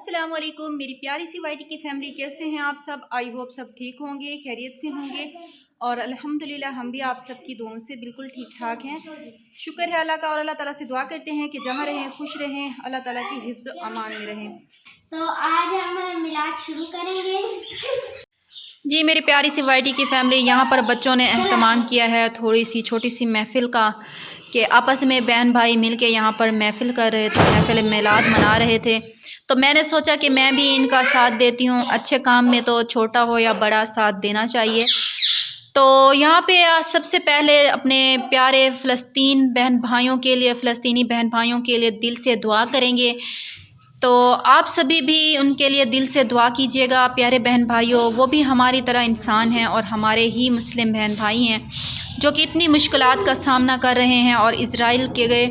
अस्सलाम वालेकुम मेरी प्यारी सी वाइटी की फैमिली, कैसे हैं आप सब। आई होप सब ठीक होंगे, खैरियत से होंगे और अल्हम्दुलिल्लाह हम भी आप सबकी दुआओं से बिल्कुल ठीक ठाक हैं। शुक्र है अल्लाह का और अल्लाह ताला से दुआ करते हैं कि जहाँ रहें खुश रहें, अल्लाह ताला की हिफ्ज़ अमान में रहें। तो आज हम मिलाद शुरू करेंगे। जी मेरी प्यारी सी वाइटी की फैमिली, यहाँ पर बच्चों ने एहतमाम किया है थोड़ी सी छोटी सी महफ़िल का, कि आपस में बहन भाई मिल के यहाँ पर महफ़िल कर रहे थे, महफ़िल मिलाद मना रहे थे। तो मैंने सोचा कि मैं भी इनका साथ देती हूँ, अच्छे काम में तो छोटा हो या बड़ा साथ देना चाहिए। तो यहाँ पे सबसे पहले अपने प्यारे फ़लस्तीन बहन भाइयों के लिए, फ़लस्तीनी बहन भाइयों के लिए दिल से दुआ करेंगे। तो आप सभी भी उनके लिए दिल से दुआ कीजिएगा। प्यारे बहन भाइयों, वो भी हमारी तरह इंसान हैं और हमारे ही मुस्लिम बहन भाई हैं जो कि इतनी मुश्किलात का सामना कर रहे हैं और इज़राइल के गए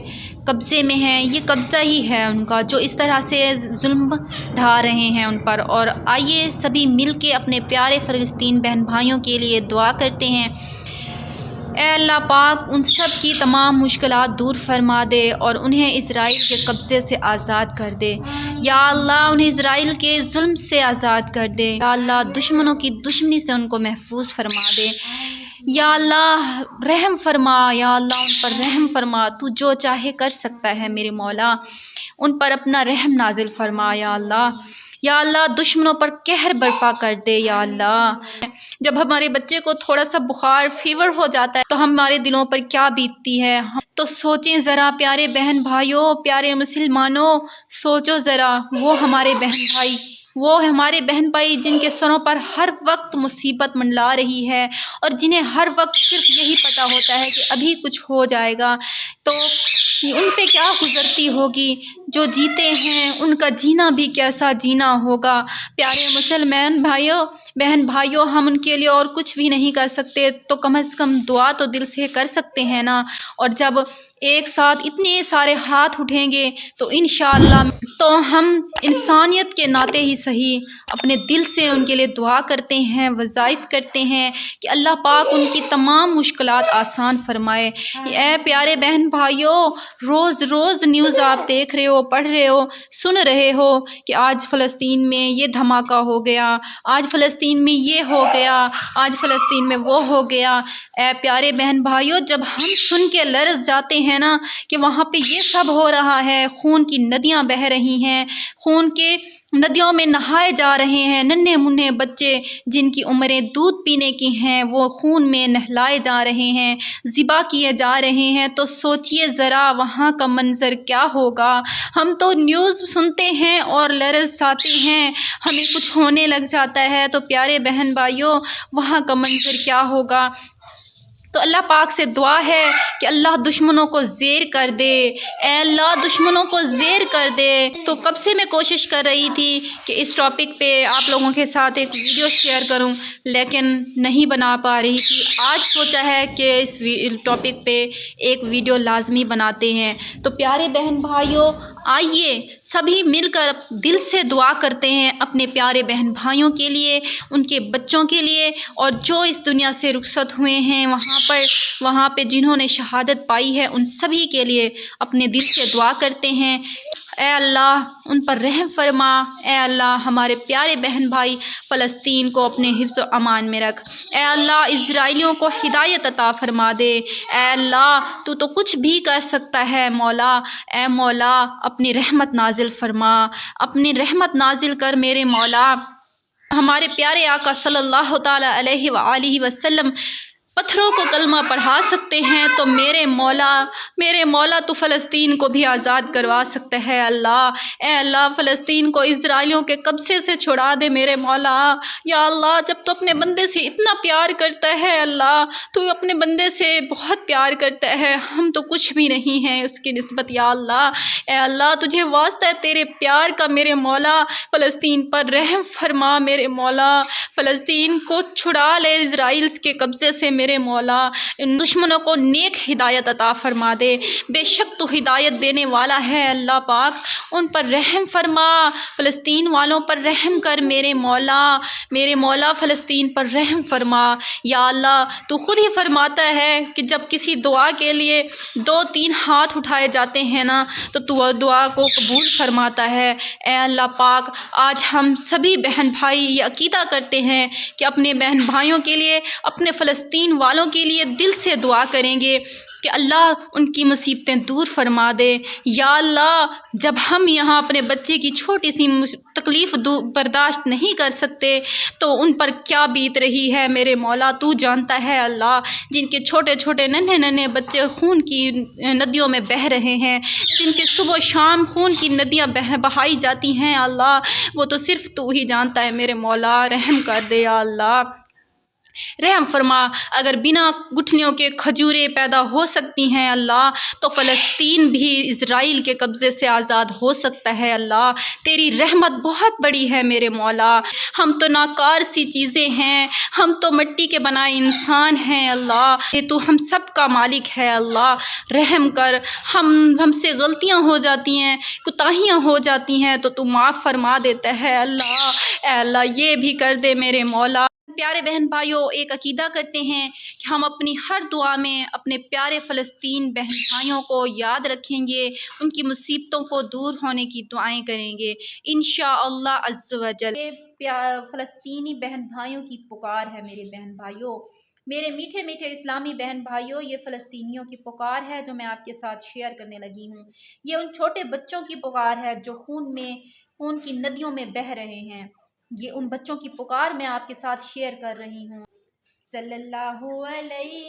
कब्ज़े में हैं। ये कब्ज़ा ही है उनका, जो इस तरह से जुल्म ढा रहे हैं उन पर। और आइए सभी मिल के अपने प्यारे फ़लस्तीन बहन भाइयों के लिए दुआ करते हैं। ऐ अल्लाह पाक उन सब की तमाम मुश्किलात दूर फरमा दे और उन्हें इज़राइल के कब्ज़े से आज़ाद कर दे। या अल्लाह उन्हें इज़राइल के जुल्म से आज़ाद कर दे। या अल्लाह दुश्मनों की दुश्मनी से उनको महफूज फरमा दे। या अल्लाह रहम फरमा, या अल्लाह उन पर रहम फरमा। तू जो चाहे कर सकता है मेरे मौला, उन पर अपना रहम नाजिल फरमा। या अल्लाह, या अल्लाह दुश्मनों पर कहर बर्पा कर दे। या अल्लाह, जब हमारे बच्चे को थोड़ा सा बुखार फीवर हो जाता है तो हमारे दिलों पर क्या बीतती है। तो सोचें ज़रा प्यारे बहन भाइयों, प्यारे मुसलमानों, सोचो ज़रा, वो हमारे बहन भाई, वो हमारे बहन भाई जिनके सरों पर हर वक्त मुसीबत मंडला रही है और जिन्हें हर वक्त सिर्फ यही पता होता है कि अभी कुछ हो जाएगा। तो उन पे क्या गुजरती होगी, जो जीते हैं उनका जीना भी कैसा जीना होगा। प्यारे मुसलमान भाइयों, बहन भाइयों, हम उनके लिए और कुछ भी नहीं कर सकते तो कम से कम दुआ तो दिल से कर सकते हैं ना। और जब एक साथ इतने सारे हाथ उठेंगे तो इंशाअल्लाह तो हम इंसानियत के नाते ही सही अपने दिल से उनके लिए दुआ करते हैं, वज़ाइफ करते हैं कि अल्लाह पाक उनकी तमाम मुश्किलात आसान फरमाए। ऐ प्यारे बहन भाइयों, रोज़ रोज़ न्यूज़ आप देख रहे हो, पढ़ रहे हो, सुन रहे हो कि आज फ़लस्तीन में ये धमाका हो गया, आज फ़लस्तीन में ये हो गया, आज फ़लस्तीन में वो हो गया। ऐ प्यारे बहन भाइयों, जब हम सुन के लरज़ जाते हैं ना कि वहाँ पे ये सब हो रहा है, खून की नदियाँ बह रही हैं, खून के नदियों में नहाए जा रहे हैं नन्हे मुन्ने बच्चे जिनकी उम्रें दूध पीने की हैं, वो खून में नहलाए जा रहे हैं, ज़िबा किए जा रहे हैं। तो सोचिए ज़रा वहाँ का मंज़र क्या होगा। हम तो न्यूज़ सुनते हैं और लरज़ आते हैं, हमें कुछ होने लग जाता है। तो प्यारे बहन भाइयों, वहाँ का मंज़र क्या होगा। तो अल्लाह पाक से दुआ है कि अल्लाह दुश्मनों को ज़ेर कर दे। ऐ अल्लाह दुश्मनों को ज़ेर कर दे। तो कब से मैं कोशिश कर रही थी कि इस टॉपिक पे आप लोगों के साथ एक वीडियो शेयर करूं, लेकिन नहीं बना पा रही थी। आज सोचा है कि इस टॉपिक पे एक वीडियो लाजमी बनाते हैं। तो प्यारे बहन भाइयों, आइए सभी मिलकर दिल से दुआ करते हैं अपने प्यारे बहन भाइयों के लिए, उनके बच्चों के लिए, और जो इस दुनिया से रुखसत हुए हैं वहाँ पे जिन्होंने शहादत पाई है उन सभी के लिए अपने दिल से दुआ करते हैं। ऐ अल्लाह उन पर रहम फरमा। ऐ अल्लाह हमारे प्यारे बहन भाई फ़लस्तीन को अपने हिफ्ज़ अमान में रख। ऐ अल्लाह इज़राइलियों को हिदायत अता फरमा दे। ऐ अल्लाह तू तो कुछ भी कर सकता है मौला। ऐ मौला अपनी रहमत नाजिल फरमा, अपनी रहमत नाजिल कर मेरे मौला। हमारे प्यारे आका सल्लल्लाहु ताला अलैहि वसल्लम पत्थरों को कलमा पढ़ा सकते हैं, तो मेरे मौला तो फ़लस्तीन को भी आज़ाद करवा सकता है। अल्लाह, ए अल्लाह फ़लस्तीन को इज़राइलियों के कब्ज़े से छुड़ा दे मेरे मौला। या अल्लाह, जब तो अपने बंदे से इतना प्यार करता है अल्लाह, तो अपने बंदे से बहुत प्यार करता है, हम तो कुछ भी नहीं हैं उसकी निस्बत। या अल्लाह, ए अल्लाह तुझे वास्ता है तेरे प्यार का मेरे मौला, फ़लस्तीन पर रहम फरमा मेरे मौला। फ़लस्तीन को छुड़ा ले इज़राइल के कब्ज़े से میرے مولا ان دشمنوں کو نیک ہدایت عطا فرما دے، بے شک تو ہدایت دینے والا ہے اللہ پاک، ان پر رحم فرما، فلسطین والوں پر رحم کر میرے مولا فلسطین پر رحم فرما یا اللہ۔ تو خود ہی فرماتا ہے کہ جب کسی دعا کے لیے 2-3 ہاتھ اٹھائے جاتے ہیں نا تو دعا کو قبول فرماتا ہے۔ اے اللہ پاک، آج ہم سبھی بہن بھائی یہ عقیدہ کرتے ہیں کہ اپنے بہن بھائیوں کے لیے، اپنے فلسطین والوں کے لیے دل سے دعا کریں گے کہ اللہ ان کی مصیبتیں دور فرما دے یا اللہ۔ جب ہم یہاں اپنے بچے کی چھوٹی سی تکلیف برداشت نہیں کر سکتے تو ان پر کیا بیت رہی ہے میرے مولا تو جانتا ہے اللہ۔ جن کے چھوٹے چھوٹے ننھے بچے خون کی ندیوں میں بہہ رہے ہیں، جن کے صبح و شام خون کی ندیاں بہائی جاتی ہیں اللہ، وہ تو صرف تو ہی جانتا ہے میرے مولا۔ رحم کر دے یا اللہ، رحم فرما۔ اگر بنا گٹھنیوں کے کھجوریں پیدا ہو سکتی ہیں اللہ تو فلسطین بھی اسرائیل کے قبضے سے آزاد ہو سکتا ہے اللہ۔ تیری رحمت بہت بڑی ہے میرے مولا۔ ہم تو ناکار سی چیزیں ہیں، ہم تو مٹی کے بنائے انسان ہیں اللہ، یہ تو ہم سب کا مالک ہے اللہ۔ رحم کر، ہم سے غلطیاں ہو جاتی ہیں، کوتاہیاں ہو جاتی ہیں تو معاف فرما دیتا ہے اللہ۔ اے اللہ یہ بھی کر دے میرے مولا۔ پیارے بہن بھائیوں، ایک عقیدہ کرتے ہیں کہ ہم اپنی ہر دعا میں اپنے پیارے فلسطین بہن بھائیوں کو یاد رکھیں گے، ان کی مصیبتوں کو دور ہونے کی دعائیں کریں گے انشاءاللہ عز و جل۔ یہ فلسطینی بہن بھائیوں کی پکار ہے میرے بہن بھائیوں، میرے میٹھے میٹھے اسلامی بہن بھائیوں، یہ فلسطینیوں کی پکار ہے جو میں آپ کے ساتھ شیئر کرنے لگی ہوں۔ یہ ان چھوٹے بچوں کی پکار ہے جو خون کی ندیوں میں بہہ رہے ہیں، یہ ان بچوں کی پکار میں آپ کے ساتھ شیئر کر رہی ہوں۔ صلی اللہ علیہ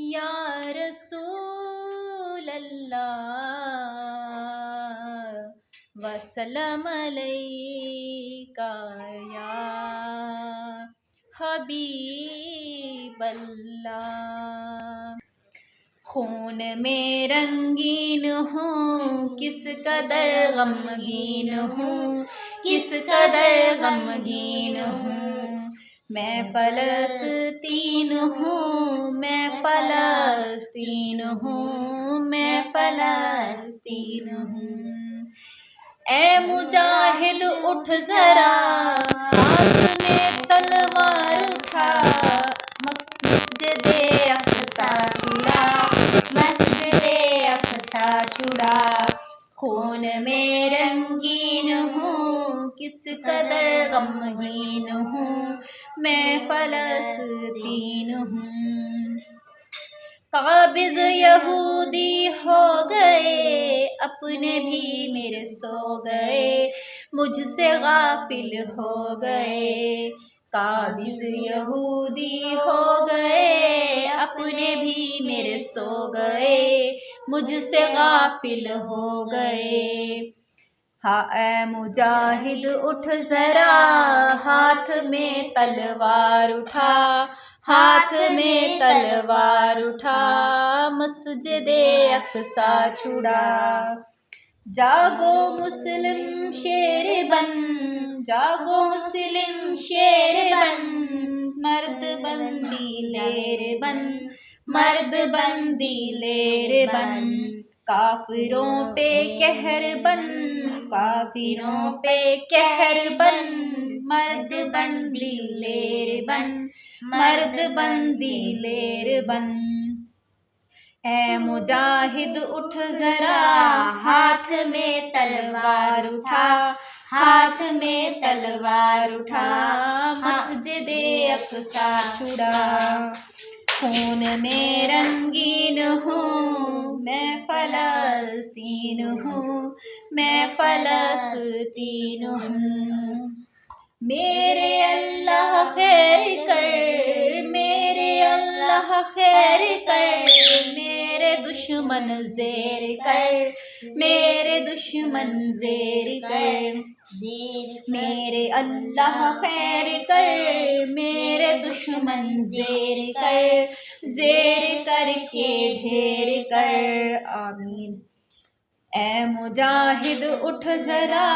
یا رسول اللہ وسلم علیکہ یا حبیب اللہ۔ خون میں رنگین ہوں، کس قدر غمگین ہوں، کس قدر غمگین ہوں، میں فلسطین ہوں، میں فلسطین ہوں، میں فلسطین ہوں۔ اے مجاہد اٹھ ذرا، ہاتھ میں تلوار اٹھا، مسجد اقصی چھڑا، مسجد اقصی چھڑا۔ خون میں رنگین ہوں، کس قدر غمگین ہوں، میں فلسطین ہوں۔ قابض یہودی ہو گئے، اپنے بھی میرے سو گئے، مجھ سے غافل ہو گئے۔ قابض یہودی ہو گئے، اپنے بھی میرے سو گئے، مجھ سے غافل ہو گئے۔ ہاں اے مجاہد اٹھ ذرا، ہاتھ میں تلوار اٹھا، ہاتھ میں تلوار اٹھا، مسجد اقصی چھڑا۔ جاگو مسلم شیر بن، جاگو مسلم شیر بن، مرد بندی لیر بن، مرد بندی لیر بن۔ کافروں پہ قہر بن، کافروں پہ قہر بن، مرد بندی لیر بن، مرد بندی لیر بن۔ اے مجاہد اٹھ ذرا، ہاتھ میں تلوار اٹھا، ہاتھ میں تلوار اٹھا، مسجد اقصی چھڑا۔ خون میں رنگین ہوں، میں فلسطین ہوں، میں فلسطین ہوں۔ میرے اللہ خیر کر، میرے اللہ خیر کر، میرے دشمن زیر کر، میرے دشمن زیر کر۔ میرے اللہ خیر کر، میرے دشمن زیر کر، زیر کر کے ڈھیر کر۔ آمین۔ اے مجاہد اٹھ ذرا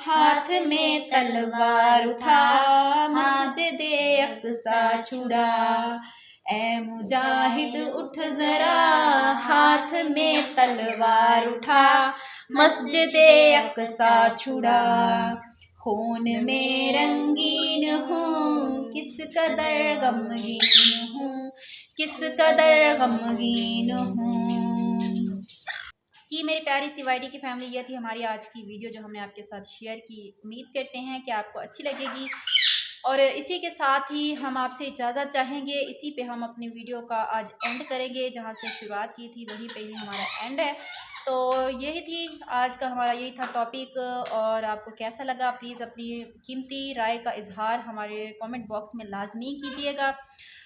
ہاتھ میں تلوار اٹھا مسجد اقصیٰ چھڑا اے مجاہد اٹھ ذرا ہاتھ میں تلوار اٹھا مسجد اقصیٰ چھڑا خون میں رنگین ہوں کس قدر غمگین ہوں کس قدر غمگین ہوں۔ جی میری پیاری سی وائی ٹی کی فیملی، یہ تھی ہماری آج کی ویڈیو جو ہم نے آپ کے ساتھ شیئر کی۔ امید کرتے ہیں کہ آپ کو اچھی لگے گی، اور اسی کے ساتھ ہی ہم آپ سے اجازت چاہیں گے۔ اسی پہ ہم اپنی ویڈیو کا آج اینڈ کریں گے، جہاں سے شروعات کی تھی وہیں پہ ہی ہمارا اینڈ ہے۔ تو یہی تھی آج کا ہمارا، یہی تھا ٹاپک، اور آپ کو کیسا لگا پلیز اپنی قیمتی رائے کا اظہار ہمارے کامنٹ باکس میں لازمی کیجیے گا۔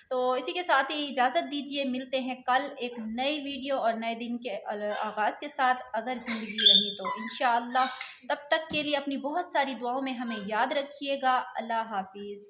تو اسی کے ساتھ ہی اجازت دیجیے، ملتے ہیں کل ایک نئی ویڈیو اور نئے دن کے آغاز کے ساتھ، اگر زندگی رہی تو انشاءاللہ۔ تب تک کے لیے اپنی بہت ساری دعاؤں میں ہمیں یاد رکھیے گا۔ اللہ حافظ۔